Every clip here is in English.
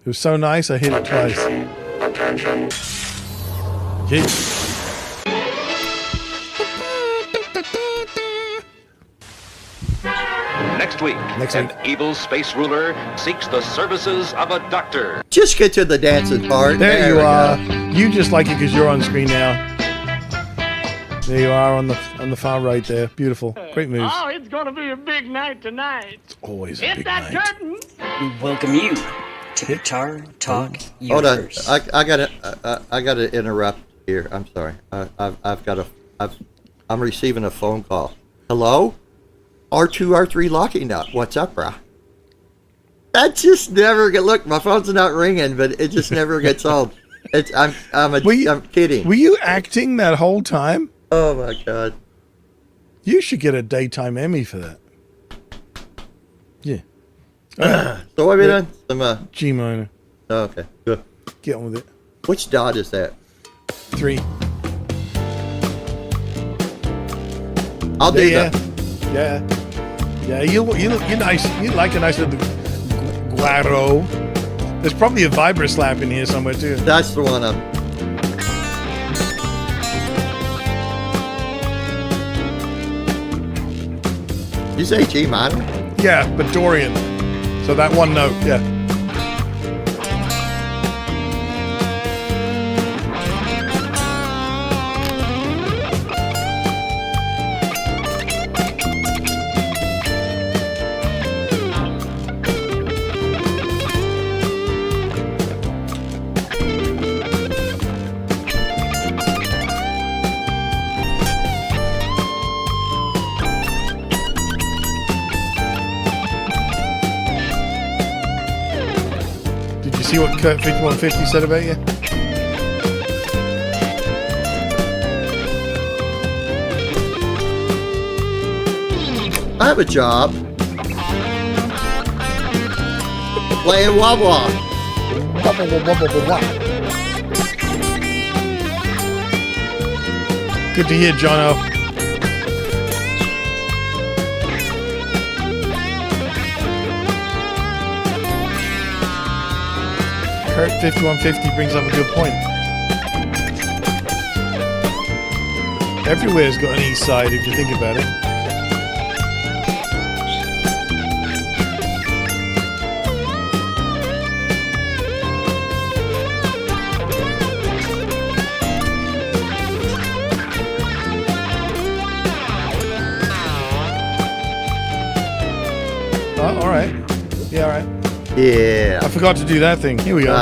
It was so nice, I hit it twice. Jeez. Next week, an evil space ruler seeks the services of a doctor. Just get to the dancing part. There you are. You just like it because you're on screen now. There you are on the far right there. Beautiful. Great moves. Oh, it's going to be a big night tonight. It's always a Hit big that night. curtain. We welcome you to Guitar Talk Hold on, Universe. I gotta interrupt here. I'm sorry. I'm receiving a phone call. Hello, R2 R3 Locking Nut. What's up, brah? That just never get. Look, my phone's not ringing, but it just never gets old. I'm kidding. Were you acting that whole time? Oh my god. You should get a daytime Emmy for that. Yeah. So what have you done? Some G minor. Oh, okay. Good. Get on with it. Which dot is that? 3. I'll do Yeah. that. Yeah. You're nice. You like a nice little guaro. There's probably a vibra slap in here somewhere too. That's the one I'm. You say G minor? Yeah, but Dorian. So that one note, yeah. See what Kurt 5150 said about you? I have a job. Playing wah-wah. Good to hear, Jono. Kurt 5150 brings up a good point. Everywhere's got an east side if you think about it. Oh, all right. Yeah, all right. Yeah. I forgot to do that thing. Here we go.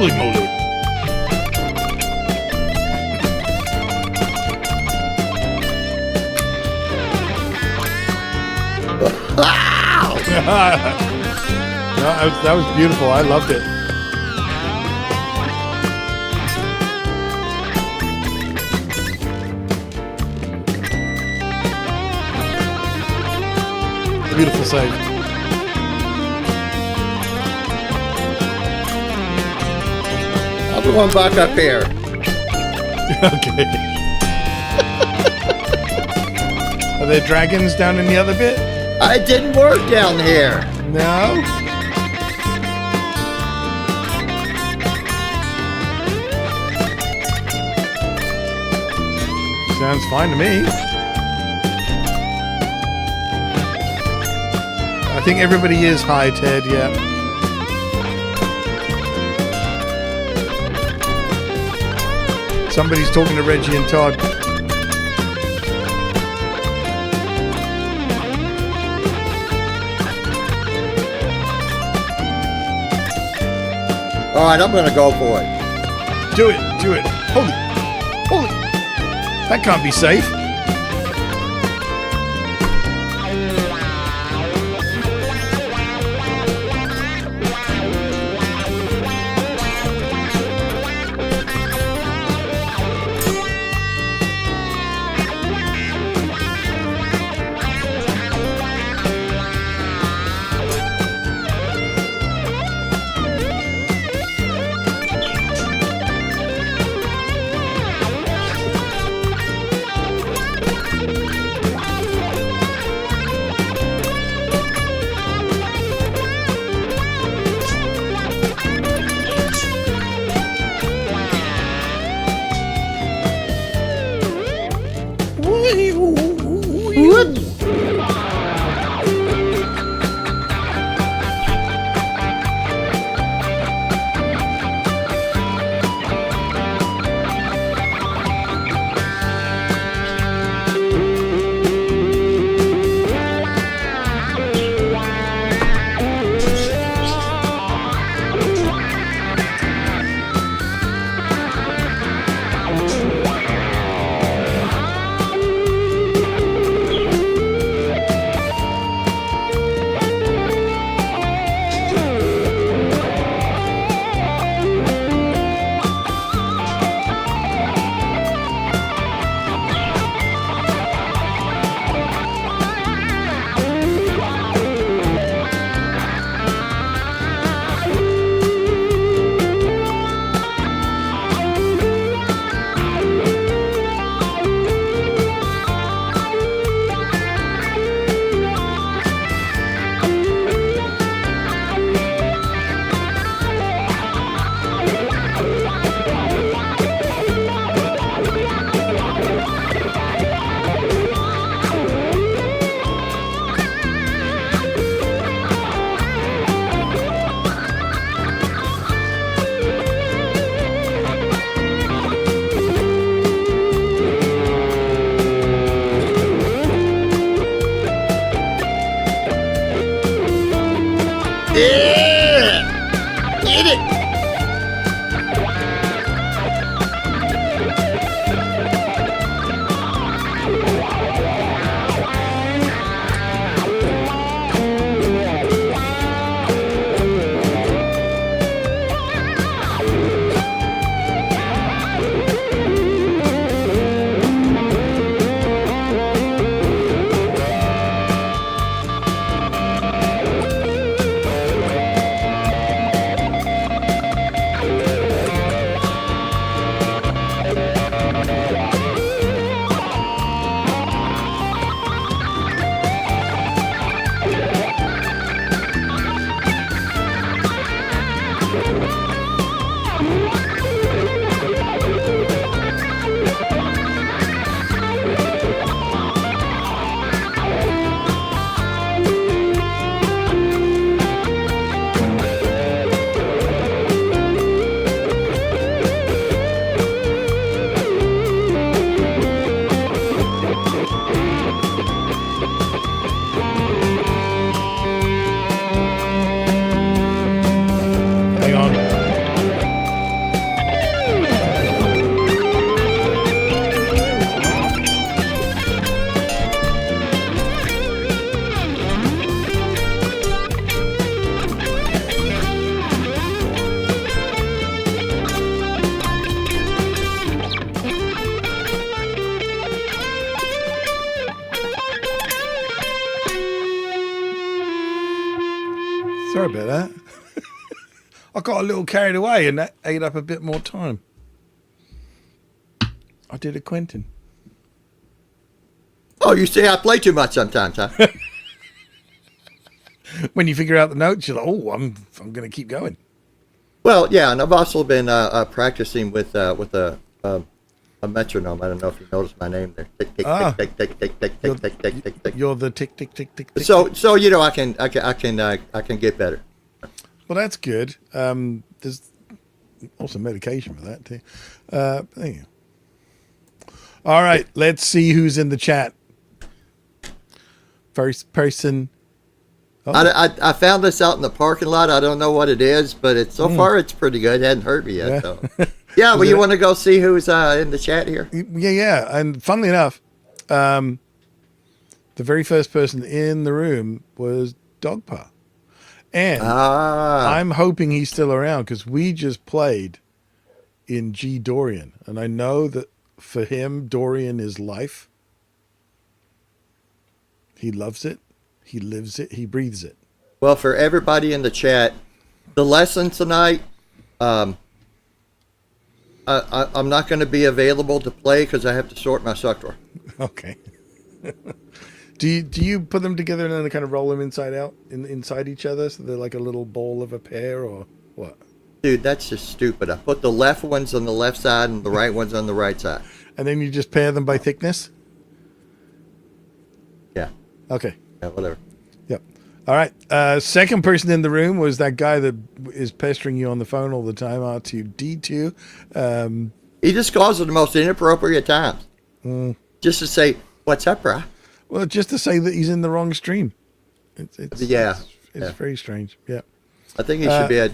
Holy moly. Wow! No, that was beautiful. I loved it. Beautiful save. I'll go on back up here. Okay. Are there dragons down in the other bit? It didn't work down here. No? Sounds fine to me. I think everybody is high, Ted, yeah. Somebody's talking to Reggie and Todd. All right, I'm going to go for it. Do it, do it. Holy. That can't be safe. Yeah! Get it! Hang on. Sorry about that. I got a little carried away and that ate up a bit more time. I did a Quentin. Oh, you say I play too much sometimes, huh? When you figure out the notes, you're like, oh, I'm going to keep going. Well, yeah, and I've also been practicing with a metronome. I don't know if you noticed my name there. Tick tick tick tick tick tick tick tick tick tick tick. You're the tick tick tick tick tick. So you know I can get better. Well, that's good. There's also medication for that too. There you go. All right, let's see who's in the chat. First person. Oh. I found this out in the parking lot. I don't know what it is, but it's so far it's pretty good. It hadn't hurt me yet. Yeah. So. Yeah, well, you want to go see who's in the chat here? Yeah. And funnily enough, the very first person in the room was Dogpa. And I'm hoping he's still around because we just played in G Dorian. And I know that for him, Dorian is life. He loves it. He lives it. He breathes it. Well, for everybody in the chat, the lesson tonight, I'm not going to be available to play because I have to sort my sock drawer. Okay. Do you put them together and then kind of roll them inside out inside each other so they're like a little ball of a pear or what? Dude, that's just stupid. I put the left ones on the left side and the right ones on the right side. And then you just pair them by thickness? Yeah. Okay. Yeah, whatever. Yep. All right. Second person in the room was that guy that is pestering you on the phone all the time, R2D2. He just calls at the most inappropriate times. Just to say, what's up, brah? Well, just to say that he's in the wrong stream. It's very strange. Yeah. I think he should be at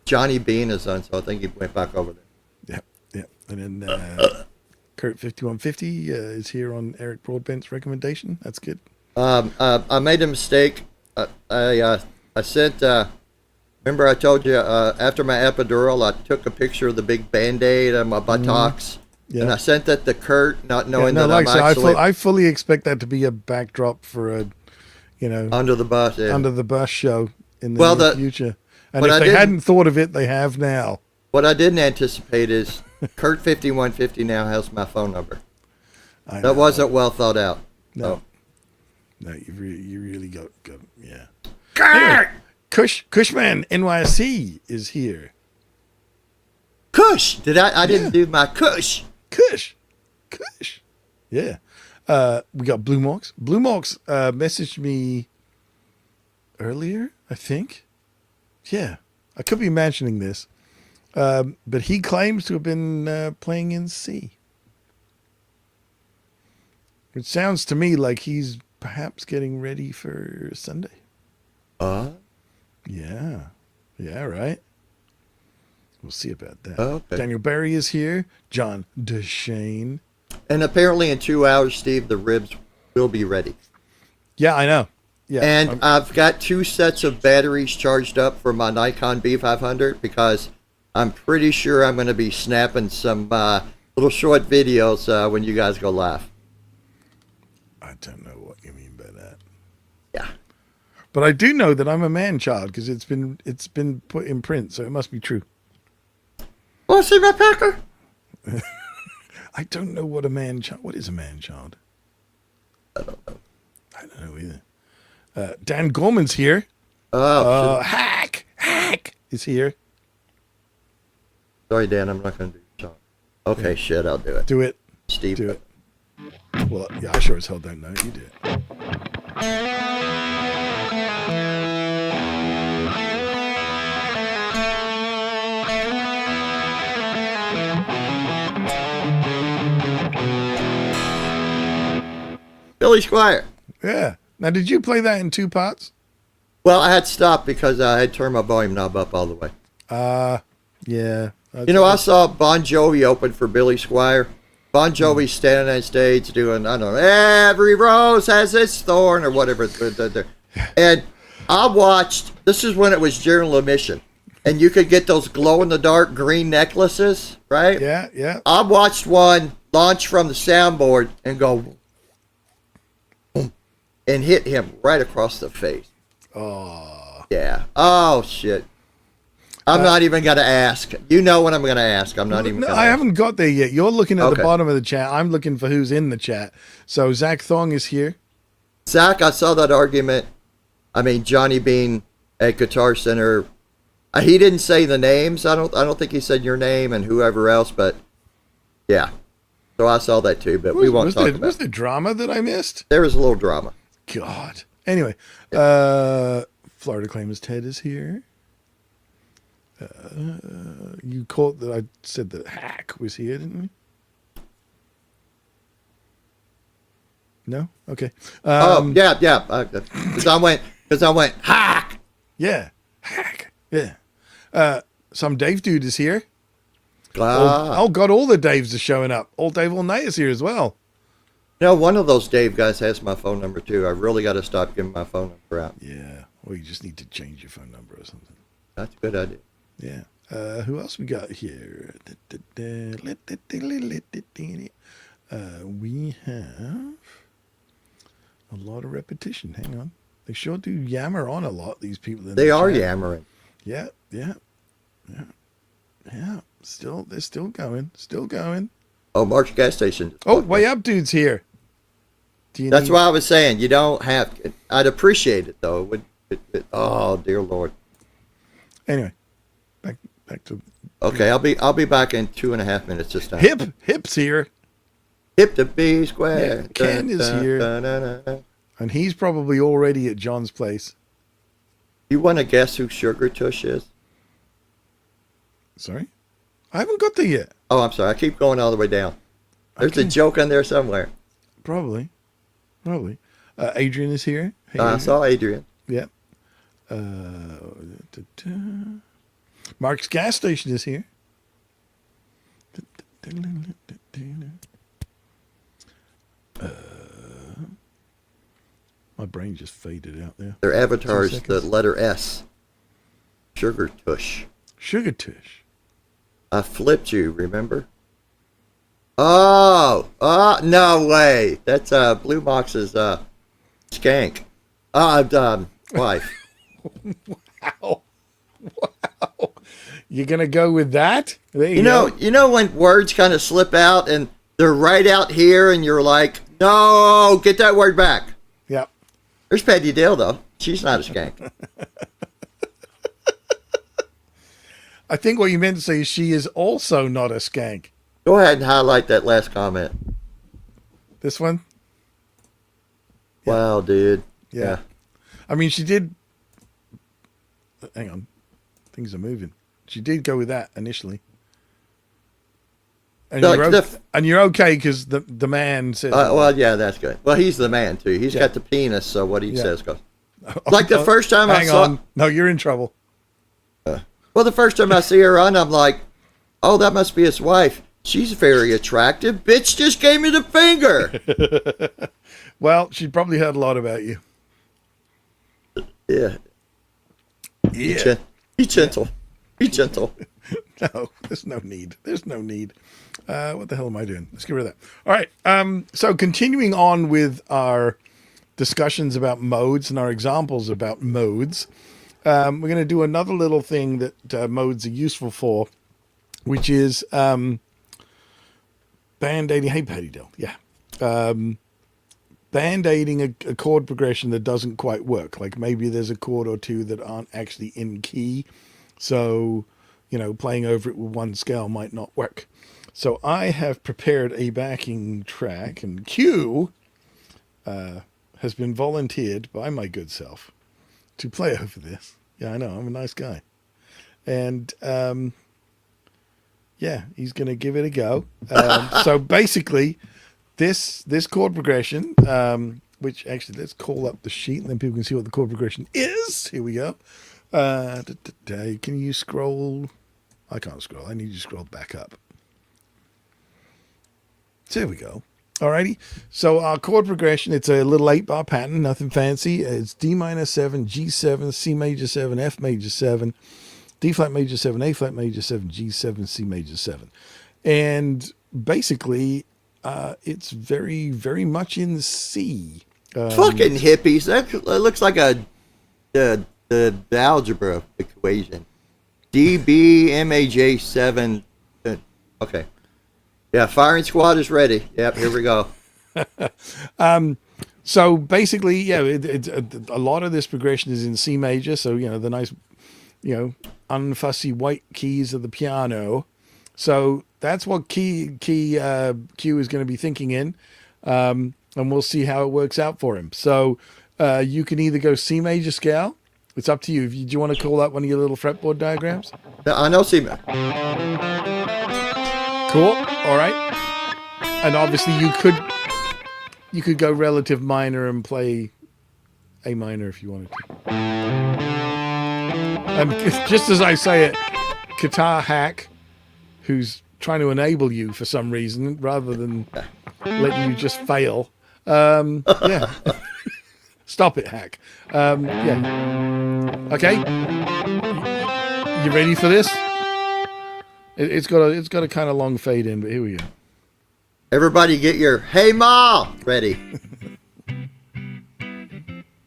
Johnny B in his son, so I think he went back over there. Yeah. And then Kurt 5150 is here on Eric Broadbent's recommendation. That's good. I made a mistake. I sent. Remember, I told you after my epidural, I took a picture of the big Band-Aid on my buttocks, and I sent that to Kurt, not knowing that I'm actually. I fully expect that to be a backdrop for a, under the bus show in the near future. And if they hadn't thought of it, they have now. What I didn't anticipate is Kurt 5150 now has my phone number. That wasn't well thought out. No. So. No, you really got yeah. Anyway, Cushman NYC is here. Kush! I didn't do my Kush. Kush. Yeah. We got Blue Mox. Blue Mox messaged me earlier, I think. Yeah. I could be imagining this. But he claims to have been playing in C. It sounds to me like he's perhaps getting ready for Sunday. Yeah, right. We'll see about that. Okay. Daniel Barry is here. John DeShane. And apparently in 2 hours, Steve, the ribs will be ready. Yeah, I know. Yeah, and I've got 2 sets of batteries charged up for my Nikon B500 because I'm pretty sure I'm going to be snapping some little short videos when you guys go live. I don't know what you mean by that. Yeah. But I do know that I'm a man child because it's been put in print, so it must be true. Want to see my pecker? I don't know what a man child. What is a man child? I don't know. I don't know either. Dan Gorman's here. Hack is here. Sorry, Dan, I'm not going to do the shot. Okay, yeah. Shit, I'll do it. Do it. Steve. Do it. Well, yeah, I sure as hell don't know. You do it. Billy Squire. Yeah. Now, did you play that in 2 parts? Well, I had stopped because I had turned my volume knob up all the way. Yeah. I saw Bon Jovi open for Billy Squire. Bon Jovi standing on stage doing, I don't know, every rose has its thorn or whatever. And I watched, this is when it was general admission. And you could get those glow-in-the-dark green necklaces, right? Yeah. I watched one launch from the soundboard and go, boom, and hit him right across the face. Oh. Yeah. Oh, shit. I'm not even going to ask. You know what I'm going to ask. I'm not even going to I haven't got there yet. You're looking at the Okay. bottom of the chat. I'm looking for who's in the chat. So Zach Thong is here. Zach, I saw that argument. I mean, Johnny Bean at Guitar Center. He didn't say the names. I don't think he said your name and whoever else, but yeah. So I saw that too, but we won't talk about it. Was there drama that I missed? There was a little drama. God. Anyway, Florida Claimers Ted is here. You caught that I said that Hack was here, didn't we? No? Okay. Yeah. Because I went, hack. Yeah. Hack. Yeah. Some Dave dude is here. Ah. Oh, God, all the Daves are showing up. All Dave All Night is here as well. One of those Dave guys has my phone number too. I really got to stop giving my phone number out. Yeah. Well, you just need to change your phone number or something. That's a good idea. Yeah. Who else we got here? We have a lot of repetition. Hang on. They sure do yammer on a lot, these people. They are yammering. Yeah. They're still going. Oh, Mark's gas station. Oh, way up dude's here. That's why I was saying you don't have. I'd appreciate it though. Oh dear Lord. Anyway, back to. Okay, I'll be back in 2.5 minutes this time. Hip's here. Hip to B square. Yeah, Ken is here. And he's probably already at John's place. You want to guess who Sugar Tush is? Sorry? I haven't got there yet. Oh, I'm sorry. I keep going all the way down. There's a joke on there somewhere. Probably. Adrian is here. Hey, I saw Adrian. Yeah. Mark's gas station is here. My brain just faded out there. Their avatar is the letter S. Sugar Tush. Sugar Tush. I flipped you, remember? Oh, no way. That's Blue Box's skank. Wife. Wow. You're gonna go with that? There You know when words kind of slip out and they're right out here and you're like, no, get that word back. Yep. There's Patty Dale though. She's not a skank. I think what you meant to say is she is also not a skank. Go ahead and highlight that last comment. This one? Wow, dude. Yeah. I mean, she did. Hang on. Things are moving. She did go with that initially. And, you're okay because the man says. Well, yeah, that's good. Well, he's the man, too. He's got the penis, so what he says goes. Like the first time I saw. Hang on. No, you're in trouble. Well, the first time I see her on, I'm like, oh, that must be his wife. She's very attractive. Bitch just gave me the finger. Well, she probably heard a lot about you. Yeah. Yeah. Be gentle. Be gentle. No, there's no need. What the hell am I doing? Let's get rid of that. All right. So continuing on with our discussions about modes and our examples about modes, we're going to do another little thing that modes are useful for, which is band-aiding. Hey, Patty Dill. Yeah. Band-aiding a chord progression that doesn't quite work. Like maybe there's a chord or two that aren't actually in key. So, playing over it with one scale might not work. So I have prepared a backing track, and Q has been volunteered by my good self to play over this. Yeah, I know. I'm a nice guy. And, he's going to give it a go. So basically, this chord progression, which actually, let's call up the sheet, and then people can see what the chord progression is. Here we go. Can you scroll? I can't scroll. I need you to scroll back up. So there we go. Alrighty. So our chord progression, it's a little 8-bar pattern, nothing fancy. It's D minor 7, G7, C major 7, F major 7, D flat major 7, A flat major 7, G7, C major 7. And basically, it's very, very much in C. Fucking hippies. That looks like a the algebra equation. DBMAJ7. Okay. Yeah, firing squad is ready. Yep, here we go. So basically, yeah, a lot of this progression is in C major. So, the nice, unfussy white keys of the piano. So that's what key Q is going to be thinking in. And we'll see how it works out for him. So you can either go C major scale. It's up to you. Do you want to call that one of your little fretboard diagrams? I know C major. Cool. All right. And obviously you could go relative minor and play A minor if you wanted to. And just as I say it, guitar hack, who's trying to enable you for some reason rather than letting you just fail. Yeah. Stop it, hack. Yeah. Okay. You ready for this? It's got a kind of long fade in, but here we go. Everybody get your "Hey Ma" ready.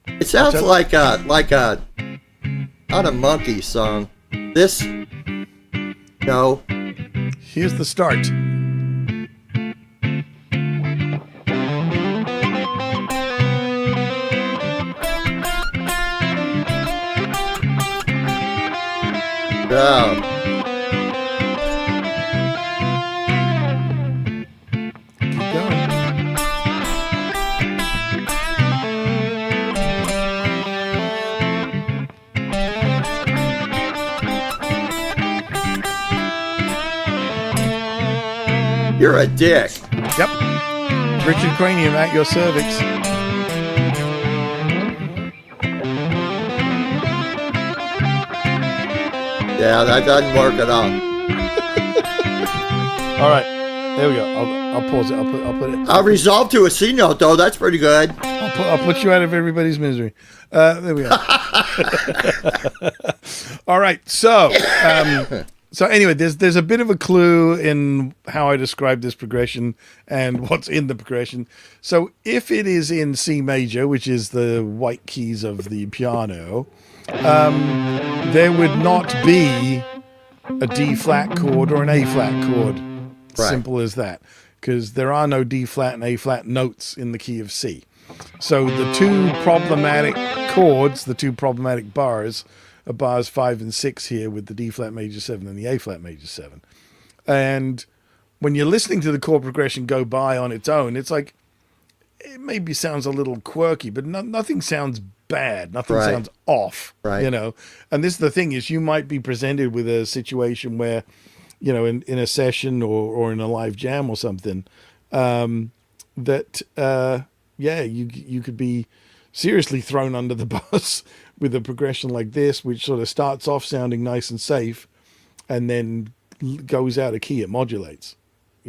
It sounds like a not a monkey song. This no. Here's the start. No. Keep going. You're a dick. Yep. Richard Cranium at your cervix. Yeah, that doesn't work at all. All right. There we go. I'll pause it. I'll put it. I resolved to a C note though. That's pretty good. I'll put you out of everybody's misery. There we go. All right. So anyway, there's a bit of a clue in how I describe this progression and what's in the progression. So if it is in C major, which is the white keys of the piano, there would not be a D flat chord or an A flat chord. Right. Simple as that. Because there are no D flat and A flat notes in the key of C. So the two problematic chords, the two problematic bars, are bars 5 and 6 here with the D flat major 7 and the A flat major 7. And when you're listening to the chord progression go by on its own, it's like, it maybe sounds a little quirky, but nothing sounds bad. Nothing Right. sounds off, Right. And this is the thing is you might be presented with a situation where, in a session or in a live jam or something, you could be seriously thrown under the bus with a progression like this, which sort of starts off sounding nice and safe and then goes out of key. It modulates,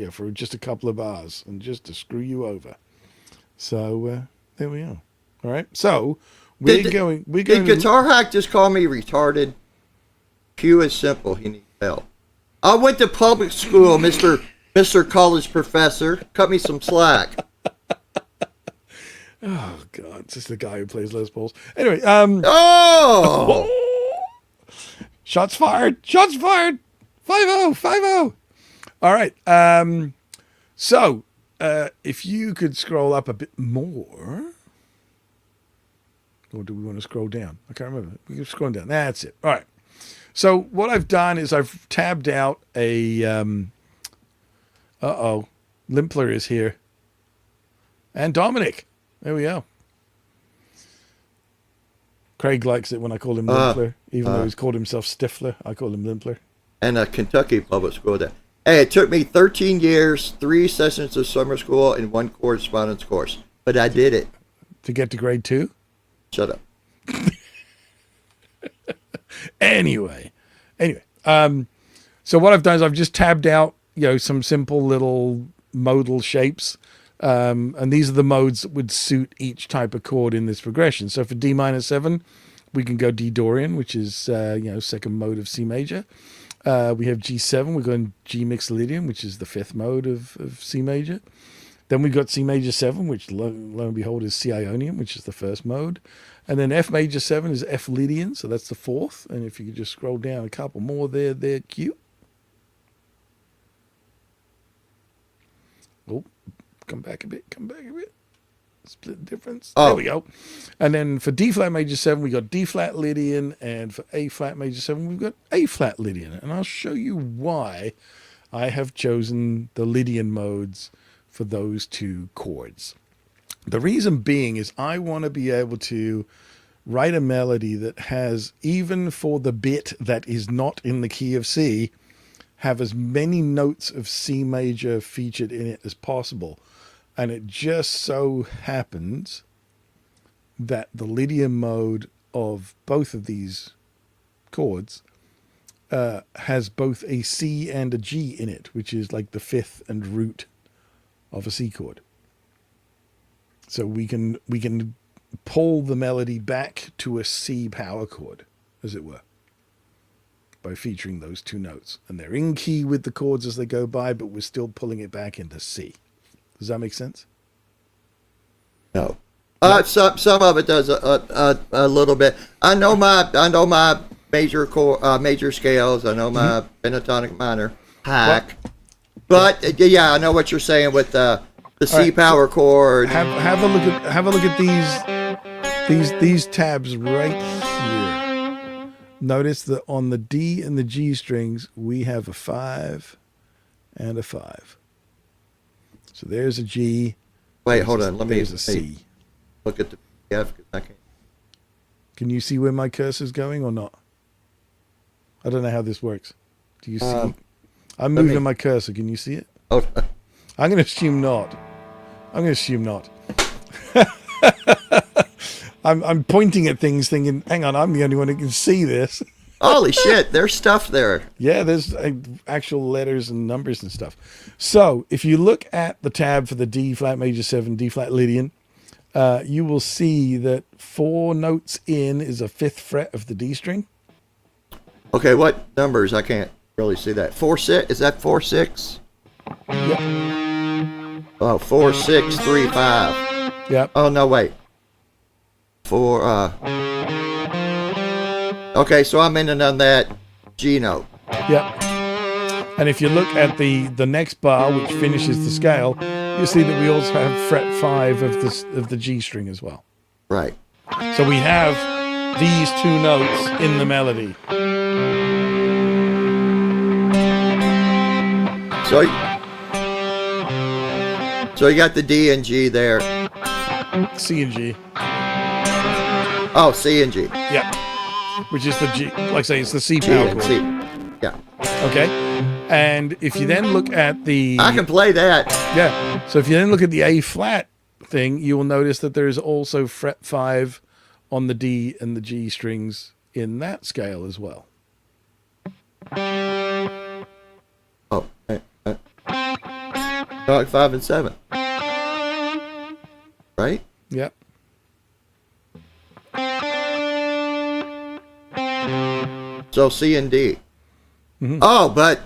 for just a couple of bars and just to screw you over. So there we are. All right. So Did Guitar Hack just call me retarded? Q is simple. He needs help. I went to public school, Mr. College Professor. Cut me some slack. Oh God, it's just the guy who plays Les Pauls. Anyway, Oh! shots fired! Shots fired! 5-0, 5-0. All right. So if you could scroll up a bit more, or do we want to scroll down? I can't remember. We can scroll down. That's it. All right. So what I've done is I've tabbed out a. Limpler is here, and Dominic. There we go. Craig likes it when I call him Limpler, even though he's called himself Stifler. I call him Limpler. And a Kentucky public school day. Hey, it took me 13 years, 3 sessions of summer school, and 1 correspondence course. But I did it. To get to grade 2? Shut up. Anyway. So what I've done is I've just tabbed out, some simple little modal shapes. And these are the modes that would suit each type of chord in this progression. So for D minor 7, we can go D Dorian, which is, second mode of C major. We have G7, we're going G Mixolydian, which is the 5th mode of C major. Then we've got C major 7, which lo and behold is C Ionian, which is the 1st mode. And then F major 7 is F Lydian, so that's the 4th. And if you could just scroll down a couple more there, they're cute. Oh, come back a bit. Split difference. Oh. There we go. And then for D flat major 7, we got D flat Lydian, and for A flat major 7, we've got A flat Lydian. And I'll show you why I have chosen the Lydian modes for those two chords. The reason being is I want to be able to write a melody that has, even for the bit that is not in the key of C, have as many notes of C major featured in it as possible. And it just so happens that the Lydian mode of both of these chords has both a C and a G in it, which is like the 5th and root of a C chord. So we can pull the melody back to a C power chord, as it were, by featuring those two notes. And they're in key with the chords as they go by, but we're still pulling it back into C. Does that make sense? No. Some of it does a little bit. I know my major scales. I know my pentatonic minor hack. But yeah, I know what you're saying with the C right, power chord. Have a look at these tabs right here. Notice that on the D and the G strings we have a 5 and a 5. So there's a G. Wait, hold on. There's a C. Look at the F. I can't. Can you see where my cursor's going or not? I don't know how this works. Do you see? I'm moving my cursor. Can you see it? Oh. I'm going to assume not. I'm pointing at things thinking, hang on, I'm the only one who can see this. Holy shit, there's stuff there. Yeah, there's actual letters and numbers and stuff. So if you look at the tab for the D flat major 7, D flat Lydian, you will see that 4 notes in is a 5th fret of the D string. Okay, what numbers? I can't really see that. 4 6? Is that 4 6? Yep. Oh, 4 6 3 5. Yep. Oh no, wait. 4. Okay, so I'm in and on that G note. Yep. And if you look at the next bar, which finishes the scale, you see that we also have fret 5 of the G string as well. Right. So we have these 2 notes in the melody. So you got the D and G there. C and G. Oh, C and G. Yep. Which is the G, like I say, it's the C G power and chord. C. Yeah. Okay. And if you then look at the... I can play that. Yeah. So if you then look at the A flat thing, you will notice that there is also fret 5 on the D and the G strings in that scale as well. Oh. Like 5 and 7. Right? Yep. So C and D. Mm-hmm. Oh, but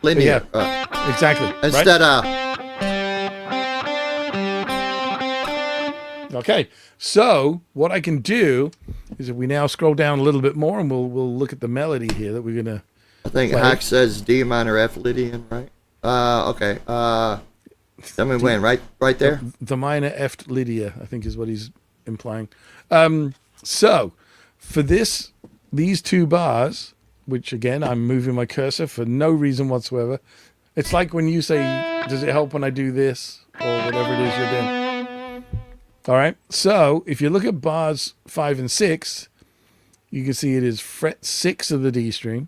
linear. Yeah, exactly. Instead of. Okay, so what I can do is if we now scroll down a little bit more, and we'll look at the melody here that we're gonna. I think play. Hack says D minor F Lydian, right? Okay. Tell me when, right there. The minor F Lydia, I think, is what he's implying. So for these 2 bars, which again I'm moving my cursor for no reason whatsoever. It's like when you say, "Does it help when I do this?" or whatever it is you're doing. All right. So if you look at bars 5 and 6, you can see it is fret 6 of the D string,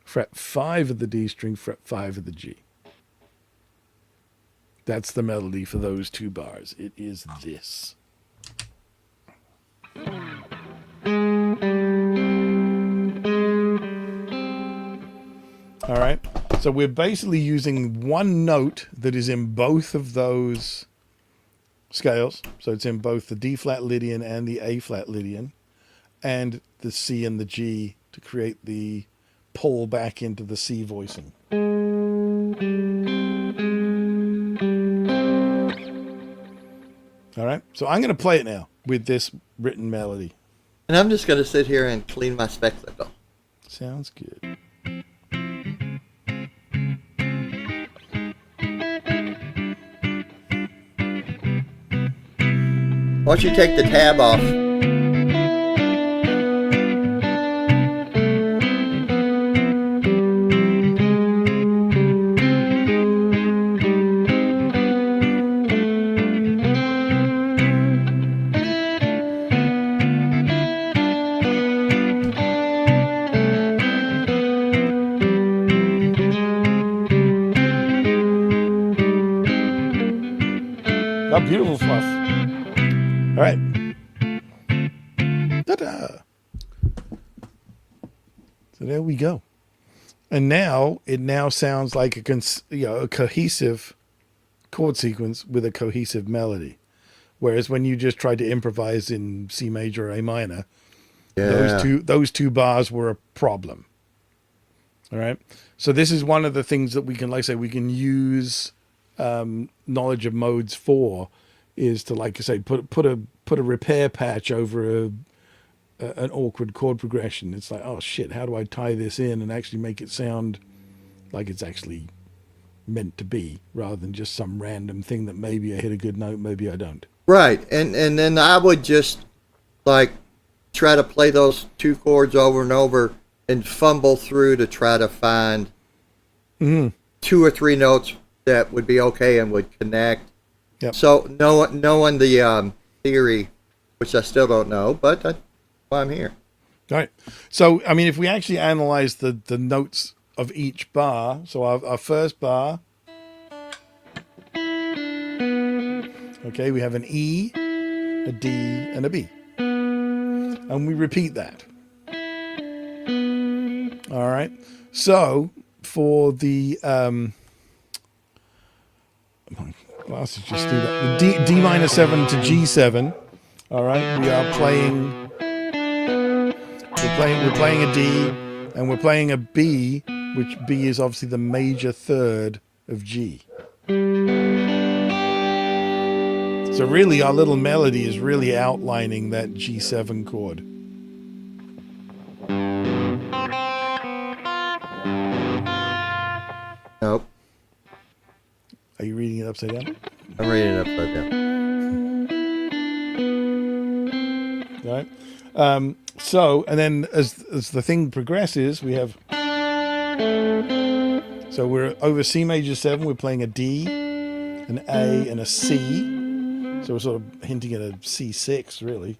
fret 5 of the D string, fret 5 of the G. That's the melody for those 2 bars. It is this. All right. So we're basically using one note that is in both of those scales. So it's in both the D flat Lydian and the A flat Lydian, and the C and the G to create the pull back into the C voicing. All right. right. So I'm going to play it now with this written melody. And I'm just going to sit here and clean my spectacle. Sounds good. Why don't you take the tab off? Oh, beautiful fluff. All right. Ta-da. So there we go. And now it sounds like a cohesive chord sequence with a cohesive melody. Whereas when you just tried to improvise in C major or A minor, those two bars were a problem. All right. So this is one of the things that we can, like I say, we can use knowledge of modes for, is to, like I say, put a repair patch over an awkward chord progression. It's like, oh shit, how do I tie this in and actually make it sound like it's actually meant to be, rather than just some random thing that maybe I hit a good note, maybe I don't. Right, and then I would just like try to play those two chords over and over and fumble through to try to find 2 or 3 notes that would be okay and would connect. Yep. So knowing the theory, which I still don't know, but that's why I'm here. All right. So, I mean, if we actually analyze the notes of each bar, so our first bar, okay, we have an E, a D, and a B. And we repeat that. All right. So, for the... my glasses just do that. The D minor 7 to G7. All right. We are playing... We're playing a D, and we're playing a B, which B is obviously the major third of G. So really, our little melody is really outlining that G7 chord. Nope. Are you reading it upside down? I'm reading it upside down. All right. So, and then as the thing progresses, we have... So we're over C major 7, we're playing a D, an A, and a C. So we're sort of hinting at a C6, really.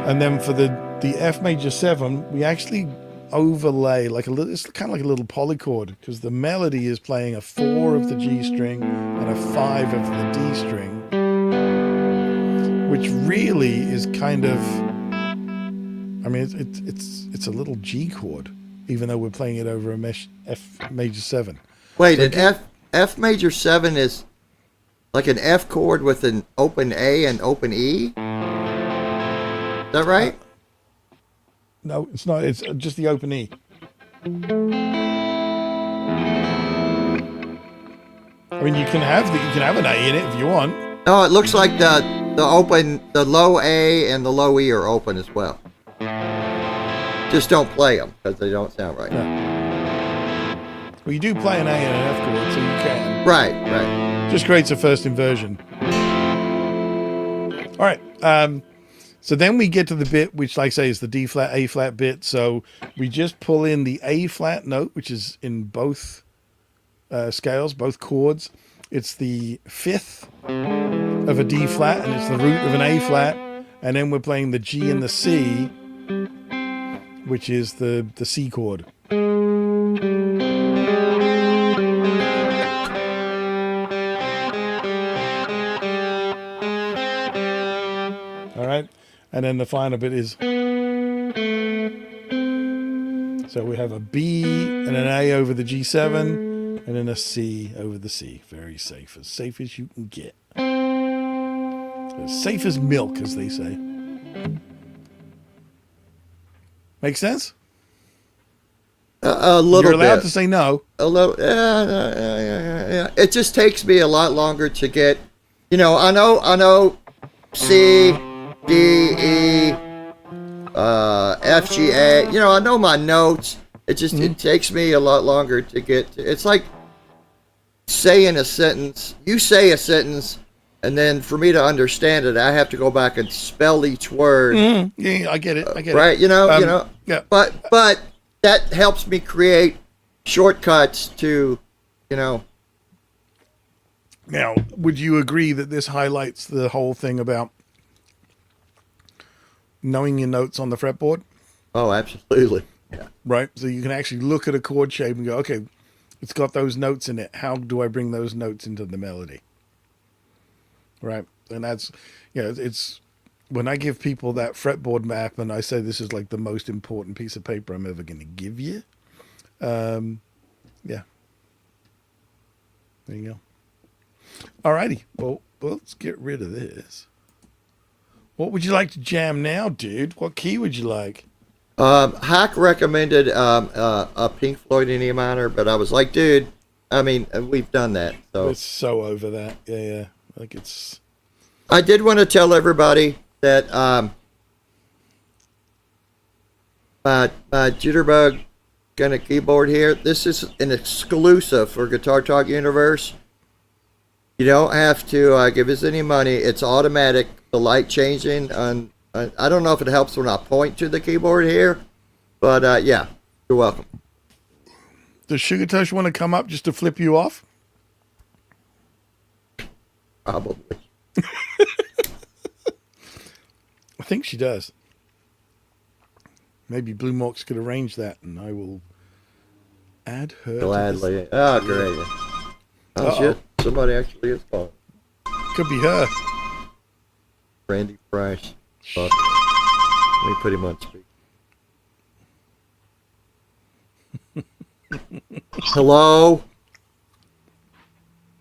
And then for the F major 7, we actually overlay like a little, it's kind of like a little polychord, because the melody is playing a 4 of the G string and a 5 of the D string, which really is kind of, I mean, it's a little G chord, even though we're playing it over a F major 7. Wait, so F major 7 is like an F chord with an open A and open E? Is that right? No, it's not. It's just the open E. I mean, you can have an A in it if you want. No, it looks like the low A and the low E are open as well. Just don't play them because they don't sound right. Yeah. Well, you do play an A and an F chord, so you can. Right. Just creates a first inversion. All right. So then we get to the bit which, like I say, is the D flat, A flat bit. So we just pull in the A flat note, which is in both scales, both chords. It's the 5th of a D flat, and it's the root of an A flat. And then we're playing the G and the C, which is the C chord. All right. And then the final bit is, so we have a B and an A over the G7, and then a C over the C. Very safe as you can get. As safe as milk, as they say. Make sense? A little You're allowed bit. to say no. A little. Yeah. It just takes me a lot longer to get. I know. C, D, E, F, G, A. I know my notes. It just it takes me a lot longer to get. It's like saying a sentence. You say a sentence, and then for me to understand it, I have to go back and spell each word. Yeah, I get it. Right? Yeah. But that helps me create shortcuts to, Now, would you agree that this highlights the whole thing about knowing your notes on the fretboard? Oh, absolutely. Yeah. Right? So you can actually look at a chord shape and go, okay, it's got those notes in it. How do I bring those notes into the melody? Right? And that's, it's when I give people that fretboard map and I say this is like the most important piece of paper I'm ever going to give you. Yeah. There you go. Alrighty. Well, let's get rid of this. What would you like to jam now, dude? What key would you like? Hack recommended a Pink Floyd in E minor, but I was like, dude, I mean, we've done that. So We're so over that. Yeah. Like it's... I did want to tell everybody that my Jitterbug kind of keyboard here, this is an exclusive for Guitar Talk Universe. You don't have to give us any money. It's automatic. The light changing. I don't know if it helps when I point to the keyboard here, but yeah, you're welcome. Does Sugar Tush want to come up just to flip you off? Probably. I think she does. Maybe Blue Mox could arrange that, and I will add her. Gladly. Oh, great. Oh, shit. Somebody actually is calling. Could be her. Randy Price. Fuck. Let me put him on speaker. Hello?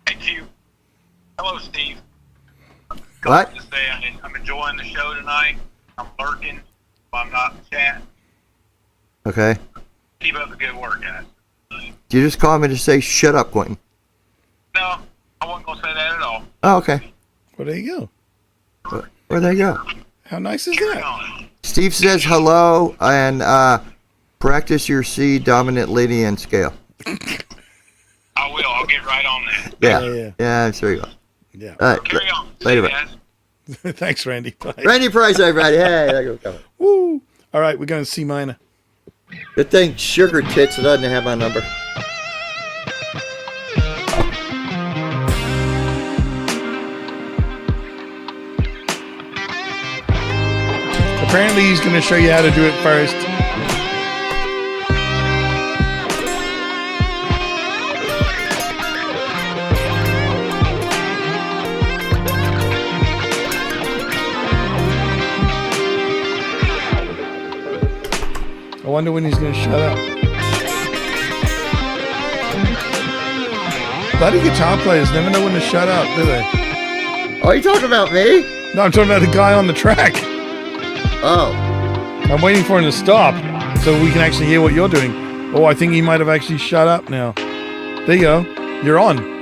Thank you. Hello, Steve. What? Just say I'm enjoying the show tonight. I'm lurking, but I'm not chatting. Okay. Keep up the good work, guys. Did you just call me to say shut up, Quentin? No, I wasn't going to say that at all. Oh, okay. Well, there you go. Where'd they go? How nice is Carry that? on. Steve says hello and practice your C dominant Lydian scale. I will. I'll get right on that. Yeah. Yeah, there you go. Yeah. All right. Carry on. Later, See you bye. guys. Thanks, Randy. Bye. Randy Price, everybody. Hey, there you go. Woo! All right, we're going to C minor. Good thing Sugar Tits doesn't have my number. Apparently, he's going to show you how to do it first. I wonder when he's going to shut up. Bloody guitar players never know when to shut up, do they? Oh, are you talking about me? No, I'm talking about the guy on the track. Oh. I'm waiting for him to stop so we can actually hear what you're doing. Oh, I think he might have actually shut up now. There you go. You're on.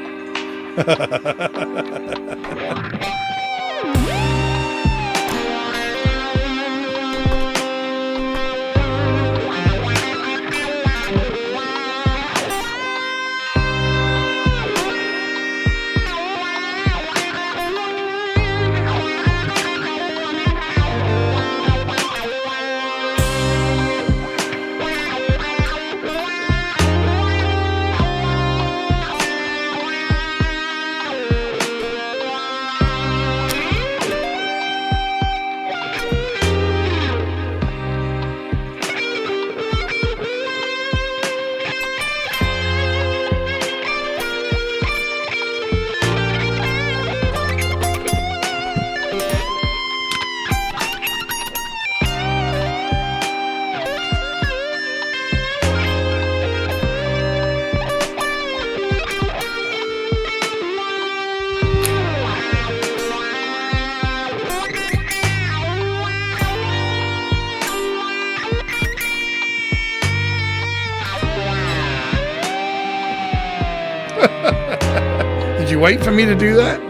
Did you wait for me to do that?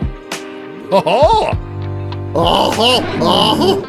Oh! Oh!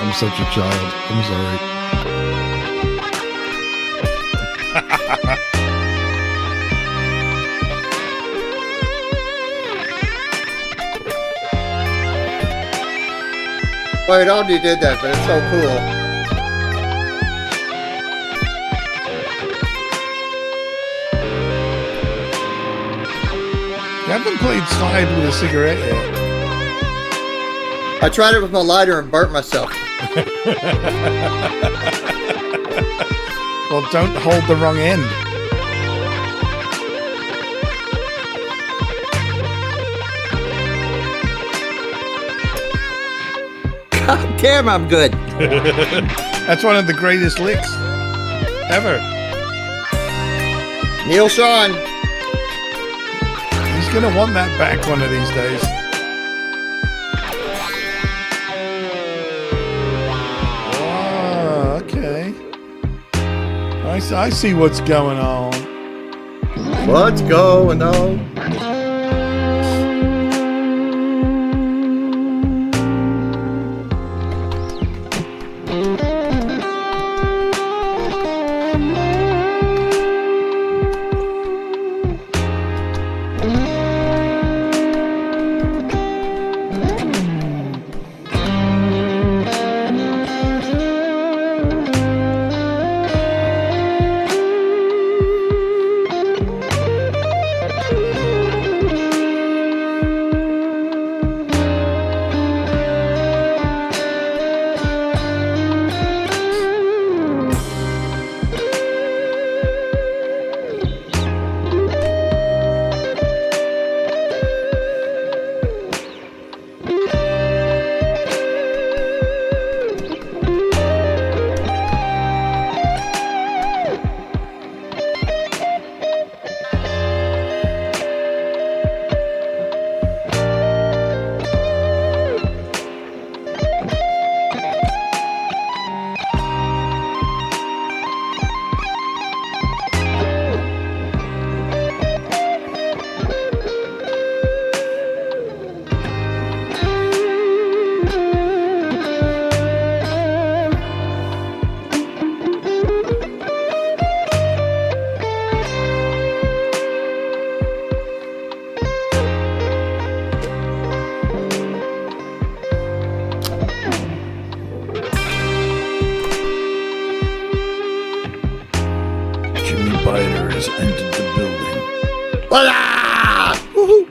I'm such a child. I'm sorry. Wait, I already did that, but it's so cool. You haven't played slide with a cigarette yet. I tried it with my lighter and burnt myself. Well, don't hold the wrong end. God damn, I'm good. That's one of the greatest licks ever. Neil Sean. He's going to want that back one of these days. Oh, okay. I see what's going on. What's going on? Has entered the building. Voila! Woohoo!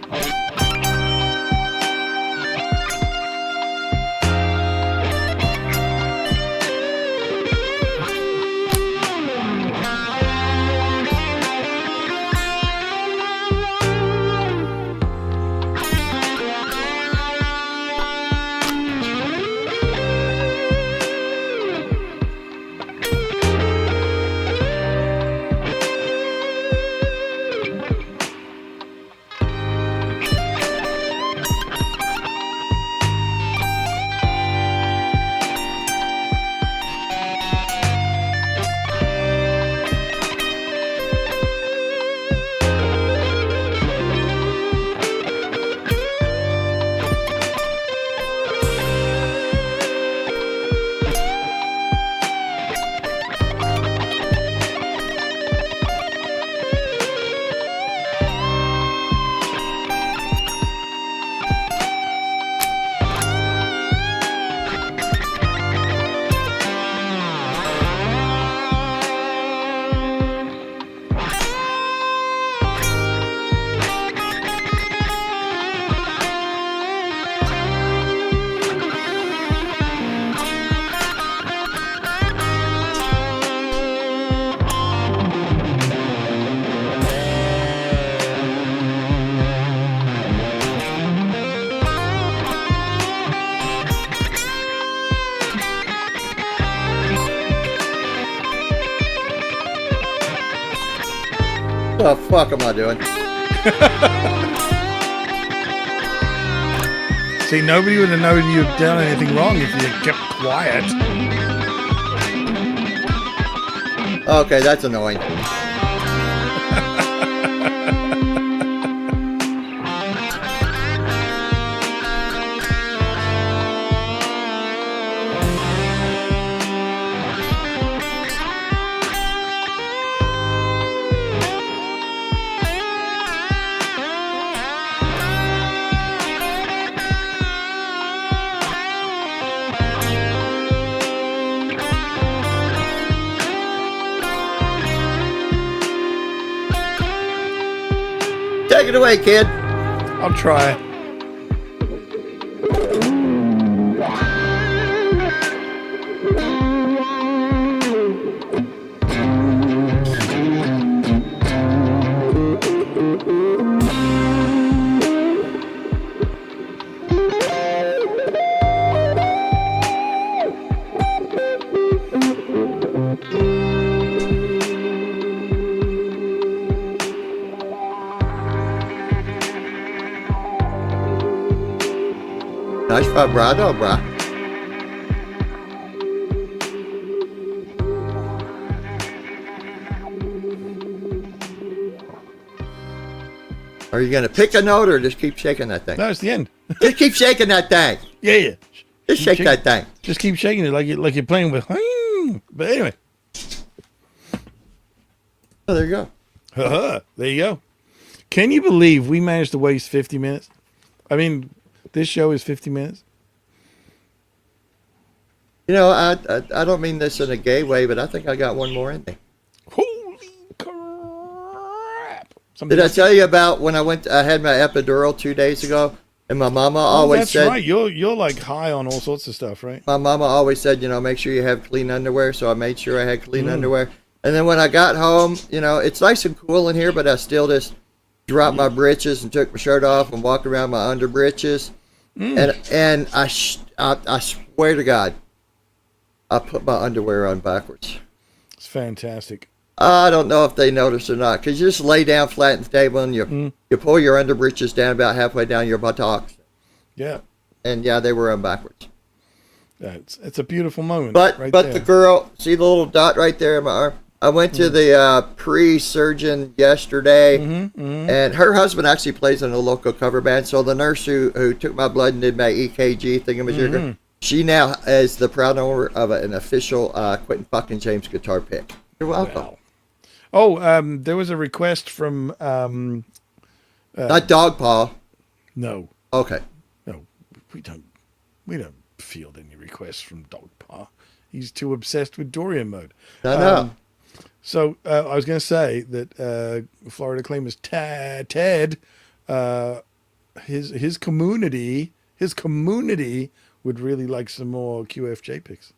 The fuck am I doing? See, nobody would have known you'd done anything wrong if you kept quiet. Okay, that's annoying. Take it away, kid. I'll try. Nice vibrato, brah. Are you gonna pick a note or just keep shaking that thing? No, it's the end. Just keep shaking that thing. Yeah. Just shake that thing. Just keep shaking it like you're playing with. But anyway. Oh, there you go. There you go. Can you believe we managed to waste 50 minutes? I mean, this show is 50 minutes. You know, I don't mean this in a gay way, but I think I got one more in me. Holy crap! Did I tell you about when I had my epidural 2 days ago, and my mama always said, "That's right. You're like high on all sorts of stuff, right?" My mama always said, make sure you have clean underwear. So I made sure I had clean underwear. And then when I got home, it's nice and cool in here, but I still just dropped my britches and took my shirt off and walked around my under britches. And I swear to God, I put my underwear on backwards. It's fantastic. I don't know if they noticed or not, because you just lay down flat on the table and you pull your under britches down about halfway down your buttocks. Yeah. And yeah, they were on backwards. Yeah, it's a beautiful moment. But right but there. the girl, see the little dot right there in my arm? I went to the pre-surgeon yesterday, and her husband actually plays in a local cover band. So the nurse who took my blood and did my EKG thingamajigger, she now is the proud owner of an official Quentin fucking James guitar pick. You're welcome. Wow. Oh, there was a request from Not Dog Paw. No, Okay. no, we don't field any requests from Dog Paw. He's too obsessed with Dorian mode. No. So I was going to say that Florida Claimers Ted, his community would really like some more QFJ picks.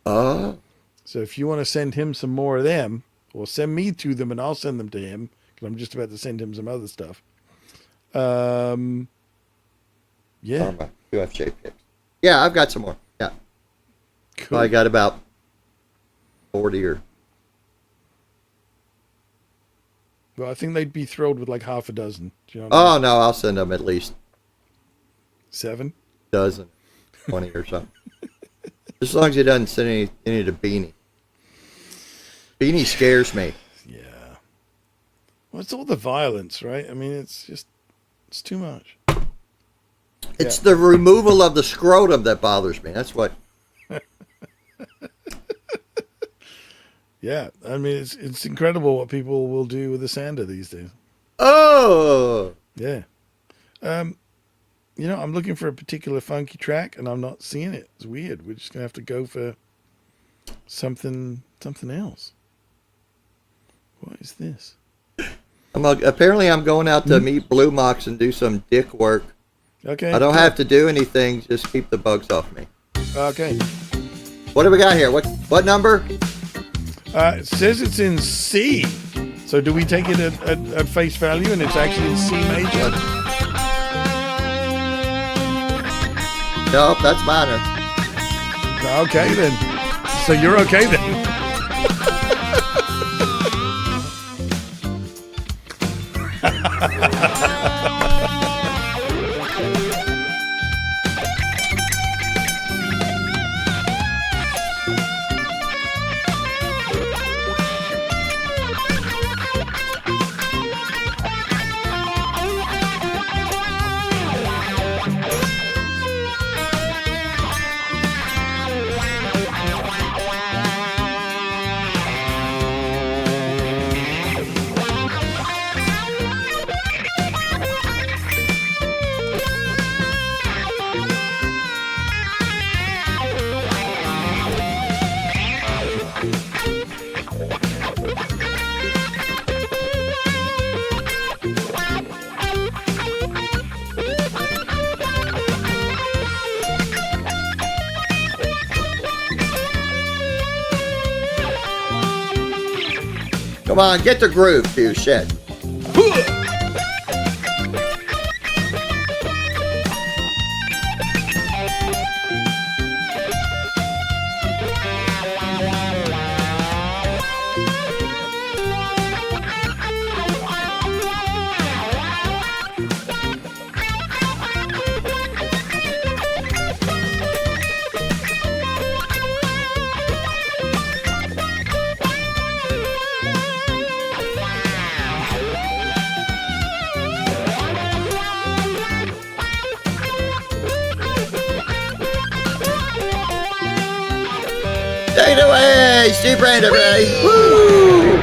Oh. So if you want to send him some more of them, or send me to them and I'll send them to him, because I'm just about to send him some other stuff. Yeah. My UFJ picks. Yeah, I've got some more. Yeah. Cool. I got about 40 or... Well, I think they'd be thrilled with like half a dozen. Do you know Oh, no, I'll send them at least 7? dozen, 20 or something. As long as he doesn't send any to Beanie. Beanie scares me. Yeah. Well, it's all the violence, right? I mean, it's too much. It's the removal of the scrotum that bothers me. That's what. Yeah, I mean, it's incredible what people will do with a sander these days. Oh! Yeah. I'm looking for a particular funky track, and I'm not seeing it. It's weird. We're just going to have to go for something else. What is this? Apparently, I'm going out to meet Blue Mox and do some dick work. Okay. I don't have to do anything. Just keep the bugs off me. Okay. What do we got here? What number? It says it's in C. So do we take it at face value, and it's actually in C major? Nope, that's minor. Okay, then. So you're okay, then. Come on, get the groove, too. Shit. Take it away, Steve Brand, everybody. Woo!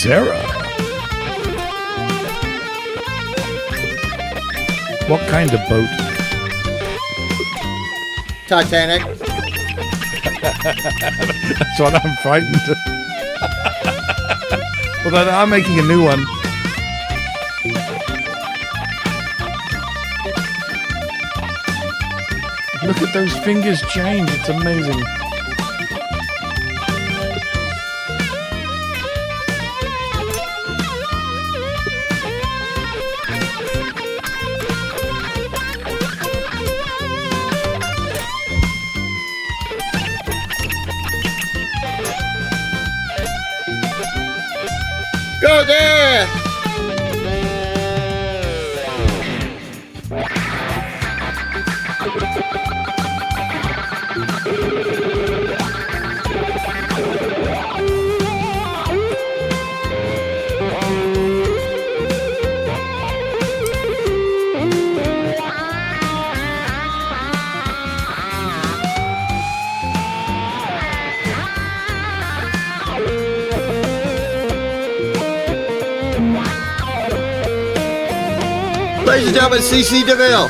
Sarah. What kind of boat? Titanic. That's what I'm frightened of. Although I'm making a new one. Look at those fingers change. It's amazing. Go there! Ladies and gentlemen, CC DeVille.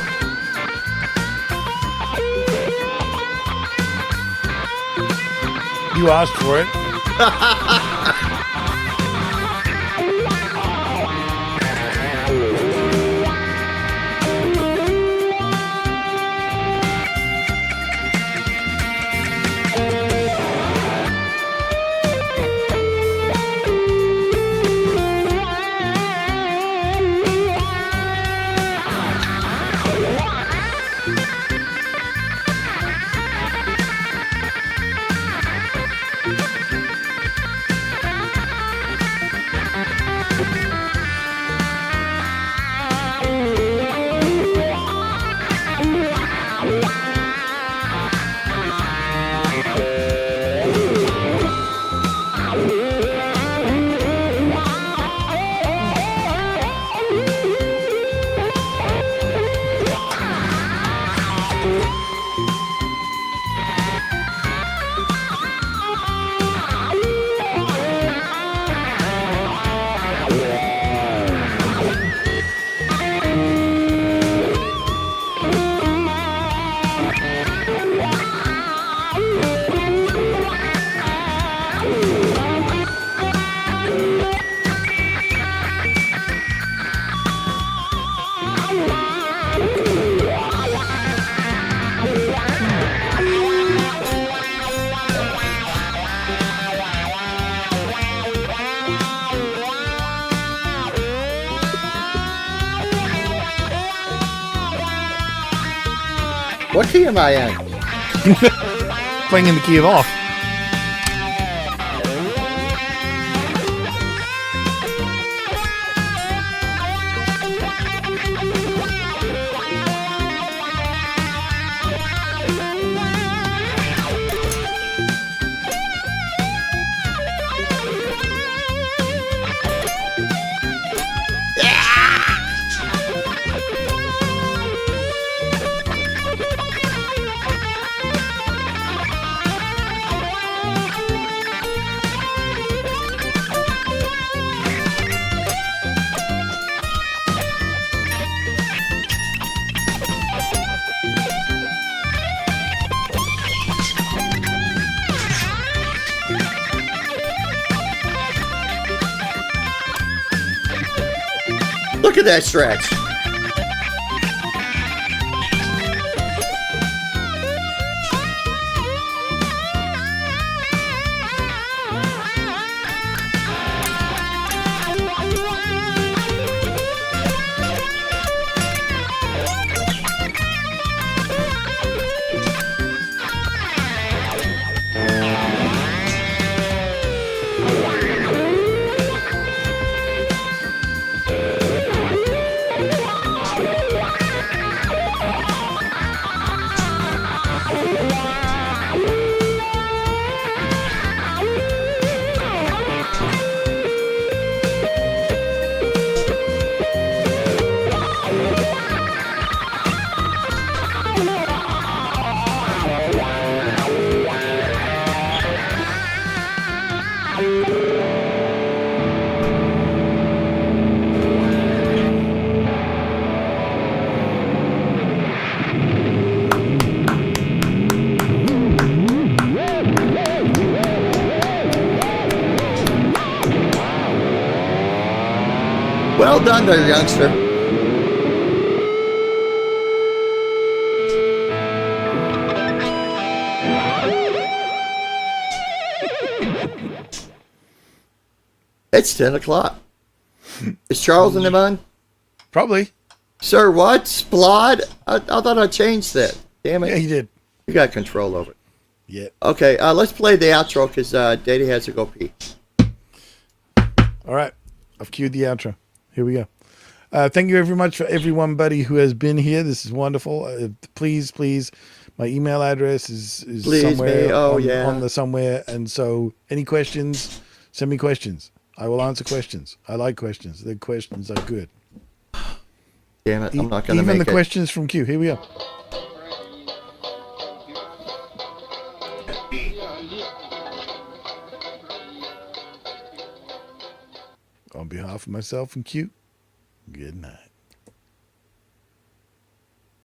You asked for it. What key am I in? Playing in the key of off. Look at that stretch. Well done there, youngster. It's 10 o'clock. Is Charles in the mind? Probably. Sir, what? Splod? I thought I changed that. Damn it. Yeah, he did. You got control over it. Yeah. Okay, let's play the outro because Daddy has to go pee. All right. I've cued the outro. Here we go. Thank you very much for everybody who has been here. This is wonderful. Please, my email address is Please somewhere me. on the somewhere. And so any questions, send me questions. I will answer questions. I like questions. The questions are good. Damn it, I'm not going to make it. Even the questions from Q. Here we go. On behalf of myself and Q, good night.